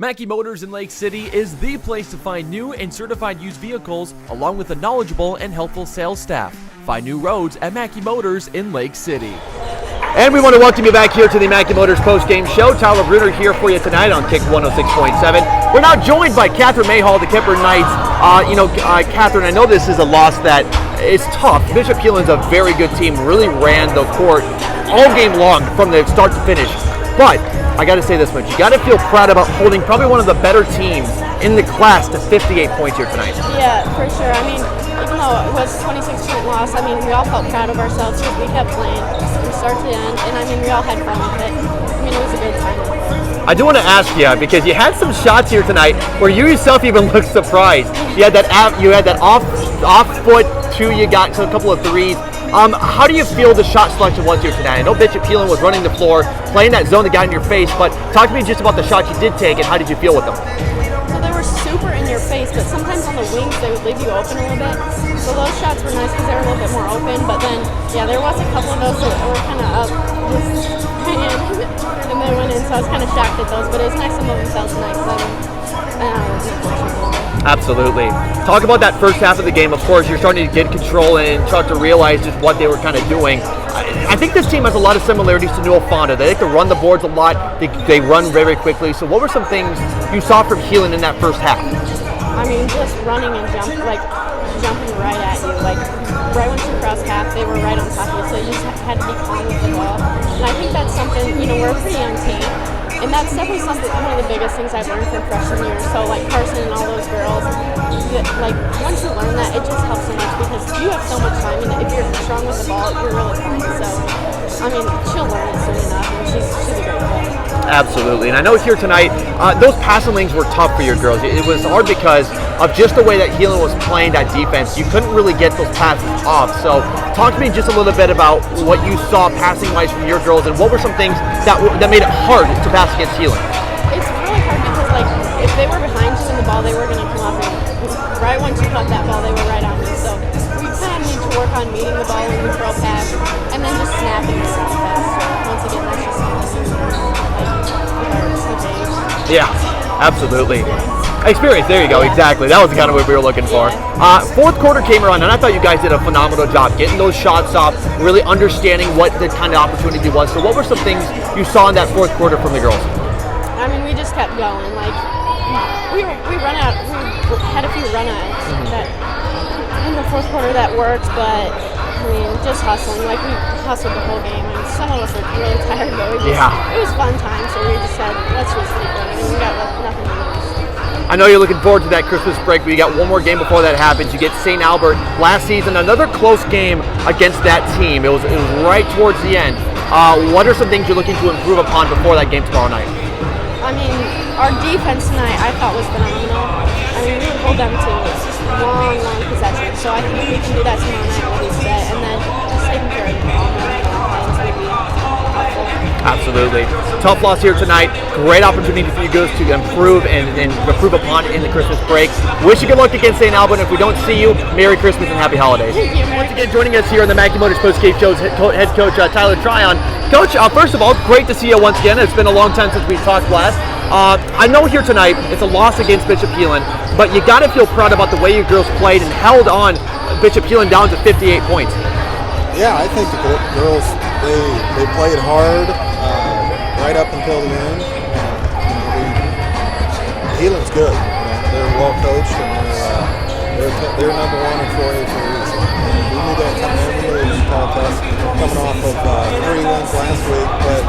Mackey Motors in Lake City is the place to find new and certified used vehicles, along with a knowledgeable and helpful sales staff. Find new roads at Mackey Motors in Lake City. And we want to welcome you back here to the Mackey Motors post-game show. Tyler Bruner here for you tonight on Kick 106.7. We're now joined by Catherine Mayhall, the Kuemper Knights. Catherine, I know this is a loss that is tough. Bishop Keelan's a very good team, really ran the court all game long from the start to finish. But I got to say this much, you got to feel proud about holding probably one of the better teams in the class to 58 points here tonight. Yeah, for sure. I mean, even though it was 26-point loss, I mean, we all felt proud of ourselves because we kept playing from start to end, and I mean, we all had fun with it. I mean, it was a good time. I do want to ask you, because you had some shots here tonight where you yourself even looked surprised. You had that off foot two, you got a couple of threes. How do you feel the shot selection was here tonight? I know Bishop Keelan was running the floor, playing that zone that got in your face, but talk to me just about the shots you did take and how did you feel with them? So they were super in your face, but sometimes on the wings they would leave you open a little bit. So those shots were nice because they were a little bit more open, but then, yeah, there was a couple of those that were kind of up and they went in, so I was kind of shocked at those, but it was nice some of them fell tonight because Absolutely. Talk about that first half of the game. Of course, you're starting to get control and start to realize just what they were kind of doing. I think this team has a lot of similarities to New Alfonda. They like to run the boards a lot. They run very quickly. So what were some things you saw from Keelan in that first half? I mean, just running and jumping right at you. Like, right once you cross half, they were right on top of you. So you just had to be calm with the ball. And I think that's something, we're a pretty young team. And that's definitely one of the biggest things I've learned from freshman year. So like Carson and all those girls, like once you learn that, it just helps so much because you have so much time. And if you're strong with the ball, you're really fine. So, I mean, she'll learn it soon enough, and she's a great player. Absolutely. And I know here tonight, those passing lanes were tough for your girls. It was hard because of just the way that Keelan was playing that defense. You couldn't really get those passes off. So talk to me just a little bit about what you saw passing-wise from your girls and what were some things that made it hard to pass against Keelan? It's really hard because, like, if they were behind you in the ball, they were going to come up and right once you caught that ball, they were right on you. So we kind of need to work on meeting the ball when we throw pass and then just snapping the soft pass. So once again, that's just something Yeah, absolutely. Experience, there you go, exactly. That was the kind of what we were looking for. Fourth quarter came around, and I thought you guys did a phenomenal job getting those shots off, really understanding what the kind of opportunity was. So what were some things you saw in that fourth quarter from the girls? I mean, we just kept going. Like, we had a few run-outs that in the fourth quarter that worked, but I mean, just hustling. Like, we hustled the whole game, and some of us were really tired, but it was fun time, so we just said, let's just keep going, and we got nothing to lose. I know you're looking forward to that Christmas break, but you got one more game before that happens. You get St. Albert last season, another close game against that team. It was right towards the end. What are some things you're looking to improve upon before that game tomorrow night? I mean, our defense tonight I thought was phenomenal. I mean, we would hold them to long possessions. So I think if we can do that tomorrow night, we'll be set. And then just taking care of the ball, it's going to be helpful. Absolutely. Tough loss here tonight. Great opportunity for you girls to improve and improve upon in the Christmas break. Wish you good luck against St. Albert. If we don't see you, Merry Christmas and Happy Holidays. Thank you. Once again, joining us here on the Mackey Motors Post-Game Show's head coach, Tyler Tryon. Coach, first of all, great to see you once again. It's been a long time since we talked last. I know here tonight it's a loss against Bishop Keelan, but you got to feel proud about the way your girls played and held on Bishop Keelan down to 58 points. Yeah, I think the girls, they played hard right up until the end. Keelan's good. They're well coached and they're number one in 4A for a reason. And we knew that coming in. We knew it was a tall test coming off of 3 wins last week, but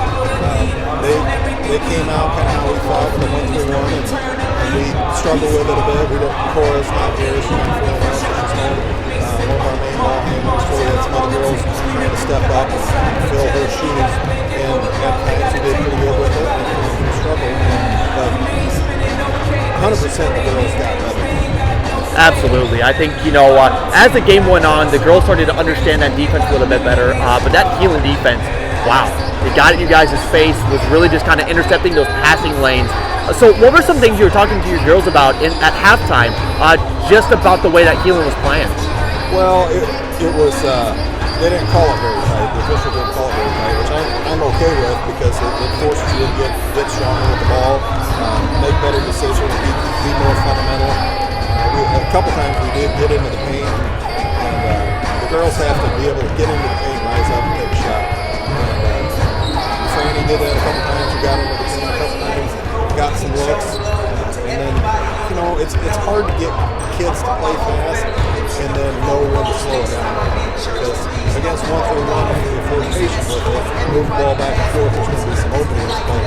they came out kind of how we thought with a 1-3-1, and we struggled with it a bit. Cora's not here, she's not feeling well, so she's home. One of our main ball handlers, we had some other girls trying to step up and fill her shoes, and at times we did pretty good with it, and we struggled, but 100% the girls got better. Absolutely. I think, as the game went on, the girls started to understand that defense a little bit better, but that Keelan defense, wow. It got in you guys' face, was really just kind of intercepting those passing lanes. So what were some things you were talking to your girls about at halftime, just about the way that Keelan was playing? Well, it was, they didn't call it very tight. The official didn't call it very tight, which I'm okay with because it forces you to get stronger with the ball. make better decisions, be more fundamental. A couple times we did get into the paint, and the girls have to be able to get into the paint, rise up, and take a shot. And Franny did that a couple times. We got into the paint a couple times, got some looks, and then it's hard to get kids to play fast and then know when to slow it down. Because against 1-3-1, if we're patient with it, move the ball back and forth, there's going to be some openings. But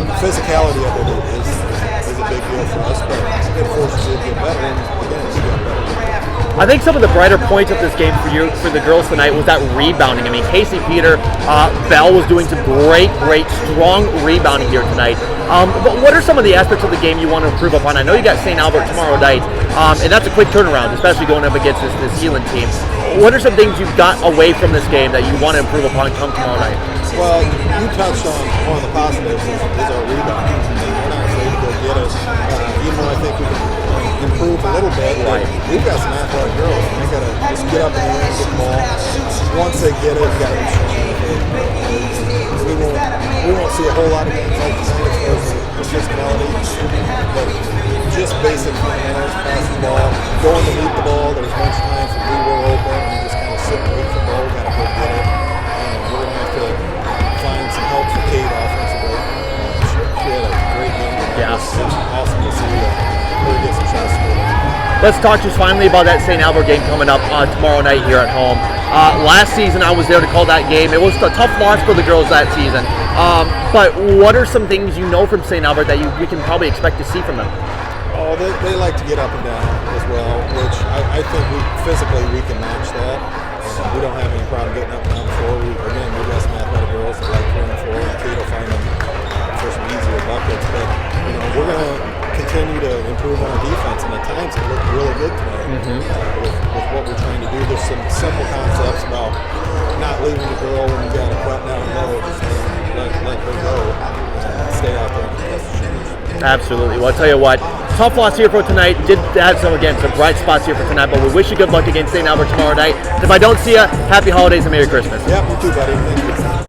the physicality of it is a big deal for us. But it forces you to get better, and again, we get better. I think some of the brighter points of this game for the girls tonight was that rebounding. I mean, Casey Peter, Bell was doing some great, strong rebounding here tonight. But what are some of the aspects of the game you want to improve upon? I know you got St. Albert tomorrow night, and that's a quick turnaround, especially going up against this Zealand team. What are some things you've got away from this game that you want to improve upon come tomorrow night? Well, you touched on one of the positives is our rebounding. We're not afraid to go get it. Even though I think we can improve a little bit, right. We've got some athletic girls, and they got to just get up in the air and get the ball. Once they get it, you got to be strong with it. We won't see a whole lot of games like tonight as far as the physicality, but just basic fundamentals, pass the ball, going to meet the ball. There's a bunch of times that we were open and we just kind of sit and wait for the ball. We got to go get it. We're going to have to find some help for Kate offensively. She had a great game. Yeah. It's awesome to see her get some shots. Let's talk just finally about that St. Albert game coming up tomorrow night here at home. Last season I was there to call that game. It was a tough loss for the girls that season. But what are some things you know from St. Albert that we can probably expect to see from them? Oh, they like to get up and down as well, which I think physically we can match that. We don't have any problem getting up and down the floor. We've got some athletic girls that like to run the floor, and Kate will find them for some easier buckets. But we're going to continue to improve on our defense, and at times it looked really good today with what we're trying to do. There's some simple concepts about not leaving the girl when you got a cut down low, just let her go and stay out there and contest the shooters. Absolutely. Well, I'll tell you what, tough loss here for tonight. Did have some bright spots here for tonight, but we wish you good luck against St. Albert tomorrow night. And if I don't see you, happy holidays and Merry Christmas. Yep, you too, buddy. Thank you.